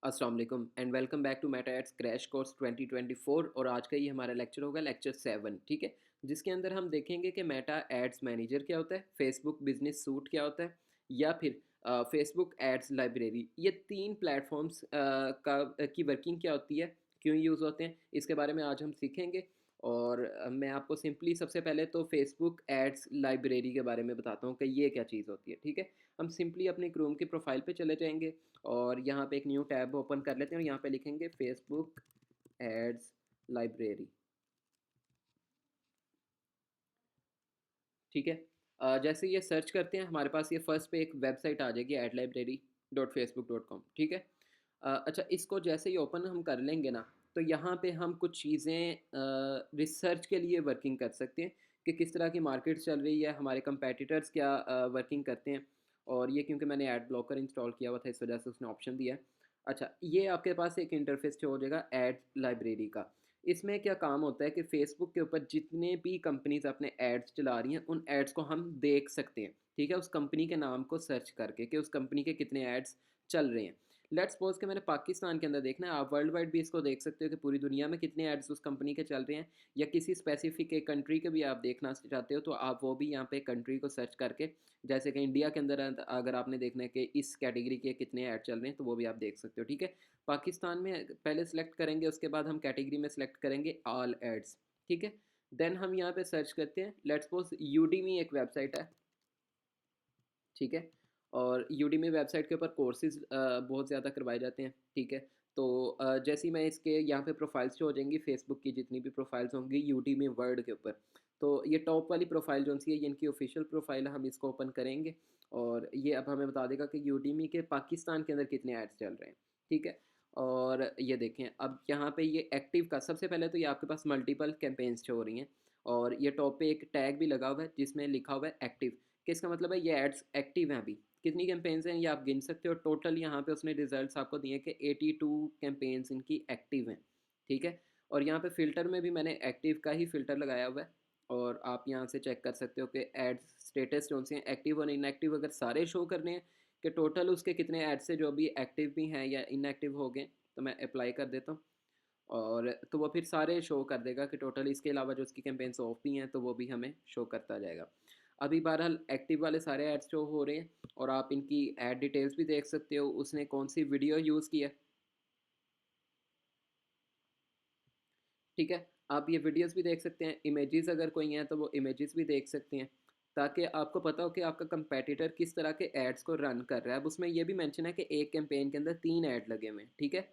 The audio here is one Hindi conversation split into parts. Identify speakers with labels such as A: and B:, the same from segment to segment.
A: अस्सलाम वालेकुम and welcome back to Meta ads crash course 2024। और आज का ये हमारा लेक्चर होगा लेक्चर 7, ठीक है, जिसके अंदर हम देखेंगे कि मेटा एड्स मैनेजर क्या होता है, फेसबुक बिजनेस सूट क्या होता है, या फिर फेसबुक एड्स लाइब्रेरी। ये तीन प्लेटफॉर्म्स की वर्किंग क्या होती है, क्यों यूज़ होते हैं, इसके बारे में आज हम सीखेंगे। और मैं आपको सिंपली सबसे पहले तो फेसबुक एड्स लाइब्रेरी के बारे में बताता हूँ कि ये क्या चीज़ होती है। ठीक है, हम सिंपली अपनी क्रोम की प्रोफाइल पे चले जाएंगे और यहाँ पे एक न्यू टैब ओपन कर लेते हैं और यहाँ पे लिखेंगे फेसबुक एड्स लाइब्रेरी। ठीक है, जैसे ये सर्च करते हैं हमारे पास ये फर्स्ट पे एक वेबसाइट आ जाएगी adlibrary.facebook.com। ठीक है, अच्छा, इसको जैसे ही ओपन हम कर लेंगे ना, तो यहाँ पे हम कुछ चीज़ें रिसर्च के लिए वर्किंग कर सकते हैं कि किस तरह की मार्केट चल रही है, हमारे कंपेटिटर्स क्या वर्किंग करते हैं। और ये क्योंकि मैंने एड ब्लॉकर इंस्टॉल किया हुआ था, इस वजह से उसने ऑप्शन दिया है। अच्छा, ये आपके पास एक इंटरफेस जो हो जाएगा एड लाइब्रेरी का। इसमें क्या काम होता है कि फेसबुक के ऊपर जितने भी कंपनीज अपने एड्स चला रही हैं उन एड्स को हम देख सकते हैं। ठीक है, उस कंपनी के नाम को सर्च करके कि उस कंपनी के कितने एड्स चल रहे हैं। लेट्स सपोज कि मैंने पाकिस्तान के अंदर देखना है, आप वर्ल्ड वाइड भी इसको देख सकते हो कि पूरी दुनिया में कितने एड्स उस कंपनी के चल रहे हैं, या किसी स्पेसिफिक एक कंट्री के भी आप देखना चाहते हो तो आप वो भी यहाँ पे कंट्री को सर्च करके, जैसे कि इंडिया के अंदर अगर आपने देखना है कि इस कैटेगरी के कितने ऐड चल रहे हैं तो वो भी आप देख सकते हो। ठीक है, पाकिस्तान में पहले सेलेक्ट करेंगे, उसके बाद हम कैटेगरी में सेलेक्ट करेंगे ऑल एड्स। ठीक है, देन हम यहाँ पे सर्च करते हैं, लेट्स सपोज यूडीमी एक वेबसाइट है। ठीक है, और यूडीमी वेबसाइट के ऊपर कोर्सेज बहुत ज़्यादा करवाए जाते हैं। ठीक है, तो जैसे ही मैं इसके यहाँ पे प्रोफाइल्स जो हो जाएंगी, फेसबुक की जितनी भी प्रोफाइल्स होंगी यूडीमी वर्ड के ऊपर, तो ये टॉप वाली प्रोफाइल जो सी है ये इनकी ऑफिशियल प्रोफाइल है, हम इसको ओपन करेंगे और ये अब हमें बता देगा कि यूडीमी के पाकिस्तान के अंदर कितने एड्स चल रहे हैं। ठीक है, और ये देखें अब यहाँ पे ये एक्टिव का सबसे पहले तो ये आपके पास मल्टीपल कैंपेन्स शो हो रही हैं, और ये टॉप पे एक टैग भी लगा हुआ है जिसमें लिखा हुआ है एक्टिव, कि इसका मतलब है ये एड्स एक्टिव हैं। अभी कितनी कैंपेन्स हैं ये आप गिन सकते हो, टोटल यहाँ पे उसने रिजल्ट्स आपको दिए कि 82 कैंपेन्स इनकी एक्टिव हैं। ठीक है, और यहाँ पे फ़िल्टर में भी मैंने एक्टिव का ही फ़िल्टर लगाया हुआ है, और आप यहाँ से चेक कर सकते हो कि एड्स स्टेटस जो से हैं एक्टिव और इनएक्टिव अगर सारे शो करने हैं कि टोटल उसके कितने एड्स से जो भी एक्टिव भी हैं या इनएक्टिव हो गए, तो मैं अप्लाई कर देता हूँ और तो वो फिर सारे शो कर देगा कि टोटल इसके अलावा जो उसकी कैंपेन्स ऑफ भी हैं तो वो भी हमें शो करता जाएगा। अभी बहरहाल एक्टिव वाले सारे एड्स शो हो रहे हैं, और आप इनकी ऐड डिटेल्स भी देख सकते हो, उसने कौन सी वीडियो यूज़ की है। ठीक है, आप ये वीडियोस भी देख सकते हैं, इमेजेस अगर कोई हैं तो वो इमेजेस भी देख सकते हैं, ताकि आपको पता हो कि आपका कंपेटिटर किस तरह के एड्स को रन कर रहा है। अब उसमें ये भी मेंशन है कि एक कैंपेन के अंदर 3 ऐड लगे हुए हैं। ठीक है,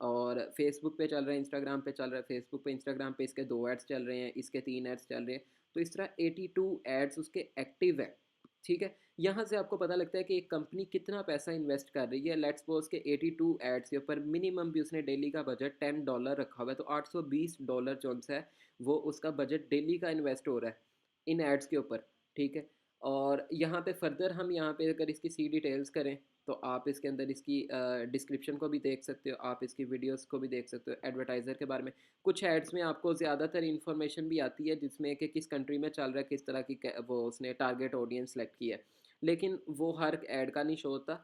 A: और फेसबुक पे चल रहा है, इंस्टाग्राम पे चल रहा है, फेसबुक पे इंस्टाग्राम पे इसके 2 एड्स चल रहे हैं, इसके 3 एड्स चल रहे हैं, तो इस तरह 82 एड्स उसके एक्टिव है। ठीक है, यहाँ से आपको पता लगता है कि एक कंपनी कितना पैसा इन्वेस्ट कर रही है। लेट्स सपोज के 82 एड्स के ऊपर मिनिमम भी उसने डेली का बजट $10 रखा हुआ है, तो $820 जो है वो उसका बजट डेली का इन्वेस्ट हो रहा है इन एड्स के ऊपर। ठीक है, और यहाँ पे फर्दर हम यहाँ पे अगर इसकी सी डिटेल्स करें तो आप इसके अंदर इसकी डिस्क्रिप्शन को भी देख सकते हो, आप इसकी वीडियोस को भी देख सकते हो, एडवर्टाइज़र के बारे में। कुछ एड्स में आपको ज़्यादातर इन्फॉर्मेशन भी आती है जिसमें कि किस कंट्री में चल रहा है, किस तरह की वो उसने टारगेट ऑडियंस सेलेक्ट की है, लेकिन वो हर ऐड का नहीं शो होता।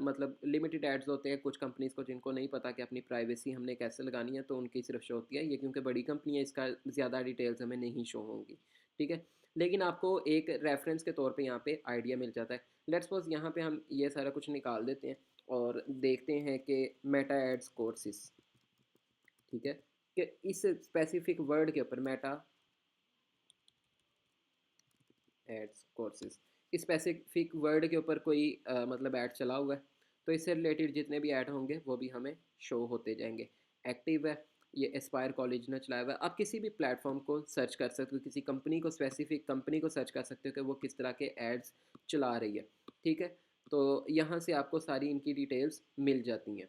A: मतलब लिमिटेड एड्स होते हैं कुछ कंपनीज़ को जिनको नहीं पता कि अपनी प्राइवेसी हमने कैसे लगानी है, तो उनकी सिर्फ शो होती है। ये क्योंकि बड़ी कंपनी है, इसका ज़्यादा डिटेल्स हमें नहीं शो होंगी। ठीक है, लेकिन आपको एक रेफरेंस के तौर पे यहाँ पे आइडिया मिल जाता है। लेट्स सपोज यहाँ पे हम ये सारा कुछ निकाल देते हैं और देखते हैं कि मेटा एड्स कोर्सेज। ठीक है, कि इस स्पेसिफिक वर्ड के ऊपर मेटा एड्स कोर्सेज, इस स्पेसिफिक वर्ड के ऊपर कोई मतलब ऐड चला हुआ है, तो इससे रिलेटेड जितने भी ऐड होंगे वो भी हमें शो होते जाएंगे। एक्टिव है, ये एस्पायर कॉलेज ने चलाया हुआ है। आप किसी भी प्लेटफॉर्म को सर्च कर सकते हो, किसी कंपनी को, स्पेसिफिक कंपनी को सर्च कर सकते हो कि वो किस तरह के एड्स चला रही है। ठीक है, तो यहाँ से आपको सारी इनकी डिटेल्स मिल जाती हैं।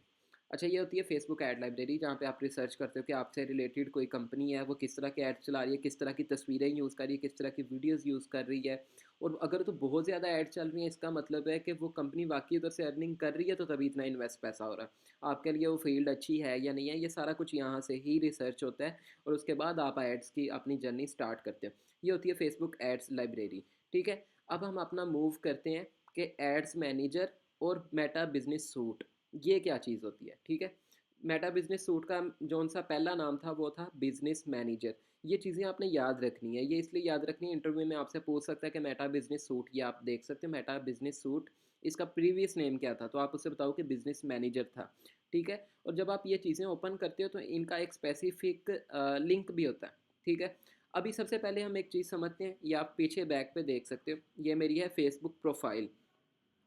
A: अच्छा, ये होती है फेसबुक ऐड लाइब्रेरी, जहाँ पे आप रिसर्च करते हो कि आपसे रिलेटेड कोई कंपनी है वो किस तरह के ऐड चला रही है, किस तरह की तस्वीरें यूज़ कर रही है, किस तरह की वीडियोस यूज़ कर रही है। और अगर तो बहुत ज़्यादा ऐड चल रही है, इसका मतलब है कि वो कंपनी वाकई उधर से अर्निंग कर रही है, तो तभी इतना इन्वेस्ट पैसा हो रहा है। आपके लिए वो फील्ड अच्छी है या नहीं है, ये सारा कुछ यहाँ से ही रिसर्च होता है, और उसके बाद आप एड्स की अपनी जर्नी स्टार्ट करते हो। ये होती है फेसबुक एड्स लाइब्रेरी। ठीक है, अब हम अपना मूव करते हैं कि एड्स मैनेजर और मेटा बिजनेस सूट ये क्या चीज़ होती है, ठीक है। मेटा बिजनेस सूट का जौन सा पहला नाम था वो था बिजनेस मैनेजर। ये चीज़ें आपने याद रखनी है, ये इसलिए याद रखनी है, इंटरव्यू में आपसे पूछ सकता है कि मेटा बिजनेस सूट, ये आप देख सकते हो मेटा बिजनेस सूट, इसका प्रीवियस नेम क्या था, तो आप उससे बताओ कि बिजनेस मैनेजर था, ठीक है। और जब आप ये चीज़ें ओपन करते हो तो इनका एक स्पेसिफिक लिंक भी होता है, ठीक है। अभी सबसे पहले हम एक चीज़ समझते हैं, ये आप पीछे बैक पे देख सकते हो, ये मेरी है फेसबुक प्रोफाइल,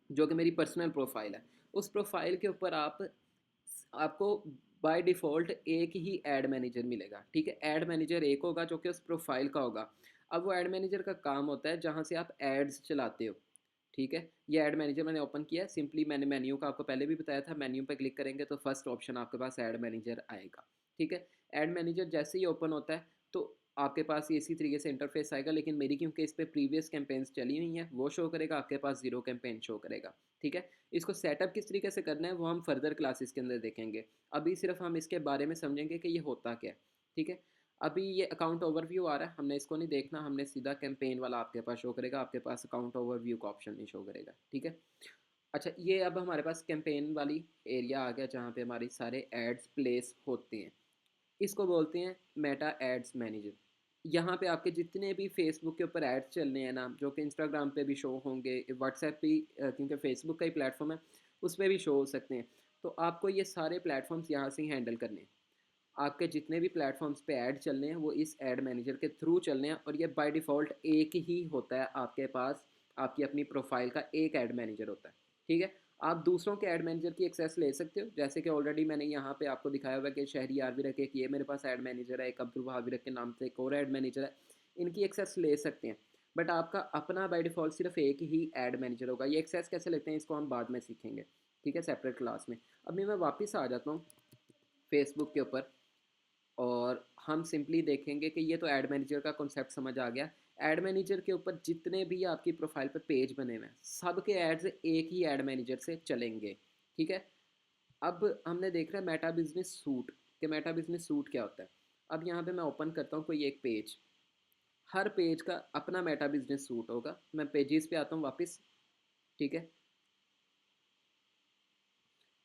A: जो कि मेरी पर्सनल प्रोफाइल है। उस प्रोफाइल के ऊपर आपको बाय डिफ़ॉल्ट एक ही ऐड मैनेजर मिलेगा, ठीक है। ऐड मैनेजर एक होगा जो कि उस प्रोफाइल का होगा। अब वो ऐड मैनेजर का काम होता है जहाँ से आप एड्स चलाते हो, ठीक है। ये ऐड मैनेजर मैंने ओपन किया है, सिंपली मैंने मेन्यू का आपको पहले भी बताया था, मेन्यू पे क्लिक करेंगे तो फर्स्ट ऑप्शन आपके पास ऐड मैनेजर आएगा, ठीक है। ऐड मैनेजर जैसे ही ओपन होता है तो आपके पास ये इसी तरीके से इंटरफेस आएगा, लेकिन मेरी क्योंकि इस पे प्रीवियस कैंपेन्स चली हुई हैं वो शो करेगा, आपके पास ज़ीरो कैंपेन शो करेगा, ठीक है। इसको सेटअप किस तरीके से करना है वो हम फर्दर क्लासेस के अंदर देखेंगे, अभी सिर्फ हम इसके बारे में समझेंगे कि ये होता क्या है, ठीक है। अभी ये अकाउंट ओवरव्यू आ रहा है, हमने इसको नहीं देखना, हमने सीधा कैंपेन वाला आपके पास शो करेगा, आपके पास अकाउंट ओवरव्यू का ऑप्शन नहीं शो करेगा, ठीक है। अच्छा, ये अब हमारे पास कैंपेन वाली एरिया आ गया जहाँ पे हमारे सारे एड्स प्लेस होते हैं, इसको बोलते हैं मेटा एड्स मैनेजर। यहाँ पे आपके जितने भी फेसबुक के ऊपर एड्स चल रहे हैं ना, जो कि इंस्टाग्राम पे भी शो होंगे, व्हाट्सएप भी क्योंकि फेसबुक का ही प्लेटफॉर्म है, उस पर भी शो हो सकते हैं। तो आपको ये सारे प्लेटफॉर्म्स यहाँ से ही हैंडल करने हैं। आपके जितने भी प्लेटफॉर्म्स पे ऐड चलने हैं वो इस ऐड मैनेजर के थ्रू चलने हैं, और ये बाय डिफ़ॉल्ट एक ही होता है आपके पास, आपकी अपनी प्रोफाइल का एक ऐड मैनेजर होता है, ठीक है। आप दूसरों के ऐड मैनेजर की एक्सेस ले सकते हो, जैसे कि ऑलरेडी मैंने यहाँ पे आपको दिखाया हुआ है कि शहरी आरवी रख के, ये मेरे पास ऐड मैनेजर है, एक अब्दुल वहाबी रख के नाम से एक और ऐड मैनेजर है, इनकी एक्सेस ले सकते हैं। बट आपका अपना बाय डिफ़ॉल्ट सिर्फ एक ही ऐड मैनेजर होगा। ये एक्सेस कैसे लेते हैं इसको हम बाद में सीखेंगे, ठीक है, सेपरेट क्लास में। अभी मैं वापस आ जाता हूँ फेसबुक के ऊपर, और हम सिंपली देखेंगे कि ये तो ऐड मैनेजर का कॉन्सेप्ट समझ आ गया। ऐड मैनेजर के ऊपर जितने भी आपकी प्रोफाइल पर पेज बने हुए हैं सब के एड्स एक ही ऐड मैनेजर से चलेंगे, ठीक है। अब हमने देख रहा है मेटा बिजनेस सूट, कि मेटा बिजनेस सूट क्या होता है। अब यहाँ पे मैं ओपन करता हूँ कोई एक पेज, हर पेज का अपना मेटा बिजनेस सूट होगा। मैं पेजेस पे आता हूँ वापस, ठीक है।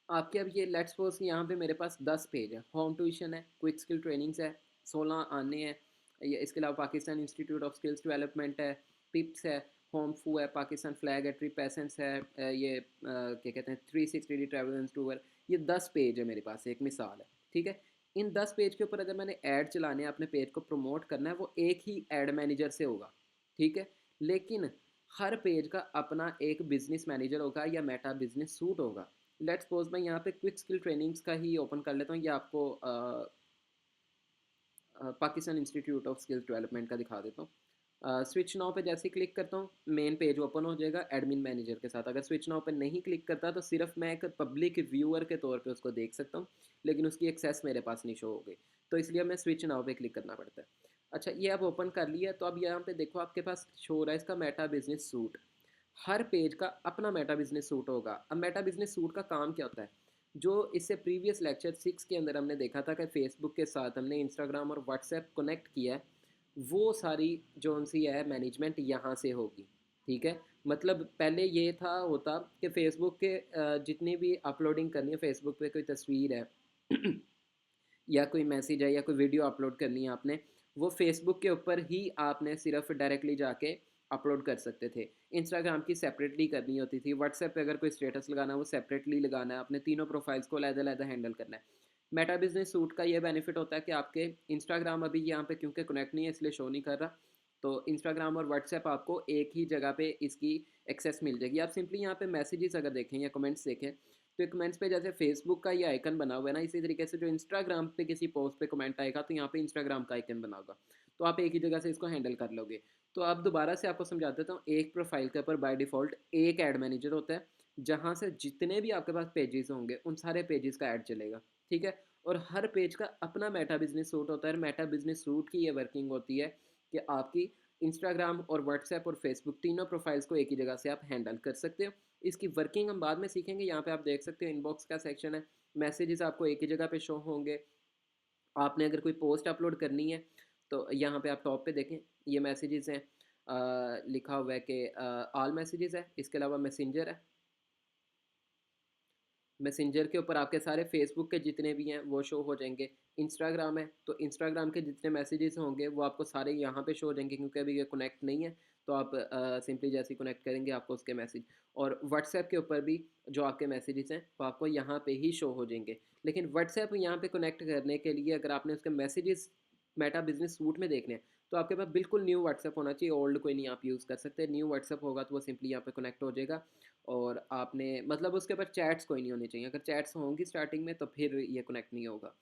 A: आपके अब ये लेट्स सपोज यहाँ पे मेरे पास 10 पेज है, होम ट्यूशन है, क्विक स्किल ट्रेनिंग्स है, 16 आने हैं, ये इसके अलावा Pakistan institute of skills development है, पिप्स है, होम फू है, पाकिस्तान फ्लैग है, ट्रिप एसेंस है, ये क्या कहते हैं 360 ट्रैवल एंड टूर। ये 10 पेज है मेरे पास, एक मिसाल है, ठीक है। इन 10 पेज के ऊपर अगर मैंने ऐड चलाने हैं, अपने पेज को प्रमोट करना है, वो एक ही ऐड मैनेजर से होगा, ठीक है। लेकिन हर पेज का अपना एक बिजनेस मैनेजर होगा या मेटा बिजनेस सूट होगा। लेट्स सपोज मैं यहाँ पे क्विक स्किल ट्रेनिंग्स का ही ओपन कर लेता हूँ, ये आपको Pakistan institute of skills development का दिखा देता हूँ। स्विच नाउ पे जैसे क्लिक करता हूँ मेन पेज ओपन हो जाएगा एडमिन मैनेजर के साथ। अगर स्विच नाउ पे नहीं क्लिक करता तो सिर्फ मैं एक पब्लिक व्यूअर के तौर पे उसको देख सकता हूँ, लेकिन उसकी एक्सेस मेरे पास नहीं शो हो गई, तो इसलिए मैं स्विच नाउ पे क्लिक करना पड़ता है। अच्छा, ये अब ओपन कर लिया, तो अब यहाँ पे देखो आपके पास शो हो रहा है इसका मेटा बिजनेस सूट। हर पेज का अपना मेटा बिजनेस सूट होगा। अब मेटा बिजनेस सूट का काम क्या होता है, जो इससे प्रीवियस लेक्चर 6 के अंदर हमने देखा था कि फेसबुक के साथ हमने इंस्टाग्राम और व्हाट्सएप कनेक्ट किया है, वो सारी जो सी है मैनेजमेंट यहाँ से होगी, ठीक है। मतलब पहले ये था होता कि फेसबुक के जितनी भी अपलोडिंग करनी है, फेसबुक पे कोई तस्वीर है या कोई मैसेज है या कोई वीडियो अपलोड करनी है आपने, वो फेसबुक के ऊपर ही आपने सिर्फ डायरेक्टली जाके अपलोड कर सकते थे। इंस्टाग्राम की सेपरेटली करनी होती थी, व्हाट्सएप पे अगर कोई स्टेटस लगाना है वो सेपरेटली लगाना है, अपने तीनों प्रोफाइल्स को अलग-अलग हैंडल करना है। मेटा बिजनेस सूट का ये बेनिफिट होता है कि आपके इंस्टाग्राम अभी यहाँ पे क्योंकि कनेक्ट नहीं है इसलिए शो नहीं कर रहा, तो इंस्टाग्राम और व्हाट्सएप आपको एक ही जगह पे इसकी एक्सेस मिल जाएगी। आप सिंपली यहाँ पे मैसेजेस अगर देखें या कमेंट्स देखें, तो कमेंट्स पे जैसे फेसबुक का ये आइकन बना हुआ है ना, इसी तरीके से जो इंस्टाग्राम पे किसी पोस्ट पे कमेंट आएगा तो यहाँ पे इंस्टाग्राम का आइकन बना होगा, तो आप एक ही जगह से इसको हैंडल कर लोगे। तो अब दोबारा से आपको समझा देता हूँ, एक प्रोफाइल के ऊपर बाय डिफ़ॉल्ट एक ऐड मैनेजर होता है, जहाँ से जितने भी आपके पास पेजेस होंगे उन सारे पेजेस का ऐड चलेगा, ठीक है। और हर पेज का अपना मेटा बिजनेस सूट होता है। मेटा बिजनेस सूट की ये वर्किंग होती है कि आपकी इंस्टाग्राम और व्हाट्सएप और फेसबुक तीनों प्रोफाइल्स को एक ही जगह से आप हैंडल कर सकते हो। इसकी वर्किंग हम बाद में सीखेंगे। यहाँ पे आप देख सकते हो इनबॉक्स का सेक्शन है, मैसेजेस आपको एक ही जगह पे शो होंगे। आपने अगर कोई पोस्ट अपलोड करनी है तो यहाँ पे आप टॉप पे देखें, ये मैसेजेस हैं, लिखा हुआ है कि ऑल मैसेजेस है, इसके अलावा मैसेंजर है, मैसेंजर के ऊपर आपके सारे फेसबुक के जितने भी हैं वो शो हो जाएंगे। इंस्टाग्राम है तो इंस्टाग्राम के जितने मैसेजेस होंगे वो आपको सारे यहाँ पे शो हो जाएंगे, क्योंकि अभी ये कनेक्ट नहीं है। तो आप सिंपली जैसे ही कनेक्ट करेंगे आपको उसके मैसेज, और व्हाट्सएप के ऊपर भी जो आपके मैसेजेस हैं वो आपको यहाँ पे ही शो हो जाएंगे। लेकिन व्हाट्सएप यहाँ पे कनेक्ट करने के लिए अगर आपने उसके मैसेजेस मेटा बिजनेस सूट में देखने हैं तो आपके पास बिल्कुल न्यू व्हाट्सएप होना चाहिए, ओल्ड कोई नहीं आप यूज़ कर सकते। न्यू व्हाट्सएप होगा तो वो सिंपली यहाँ पे कनेक्ट हो जाएगा। और आपने मतलब उसके ऊपर चैट्स कोई नहीं होनी चाहिए, अगर चैट्स होंगी स्टार्टिंग में तो फिर ये कनेक्ट नहीं होगा।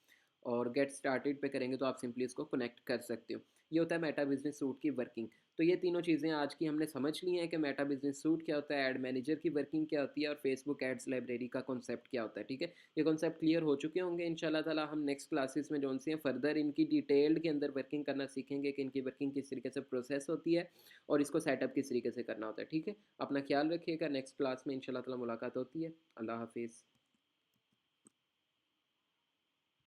A: और गेट स्टार्टेड पे करेंगे तो आप सिंपली इसको कनेक्ट कर सकते हो। ये होता है मेटा बिजनेस सूट की वर्किंग। तो ये तीनों चीज़ें आज की हमने समझ ली हैं कि मेटा बिजनेस सूट क्या होता है, एड मैनेजर की वर्किंग क्या होती है, और फेसबुक एड्स लाइब्रेरी का कॉन्सेप्ट क्या होता है। ठीक है, ये कॉन्सेप्ट क्लियर हो चुके होंगे इंशाल्लाह ताला। हम नेक्स्ट क्लासेस में जो सी हैं फर्दर इनकी डिटेल्ड के अंदर वर्किंग करना सीखेंगे कि इनकी वर्किंग किस तरीके से प्रोसेस होती है और इसको सेटअप किस तरीके से करना होता है। ठीक है, अपना ख्याल रखिएगा। नेक्स्ट क्लास में इंशाल्लाह ताला मुलाकात होती है। अल्लाह हाफिज़।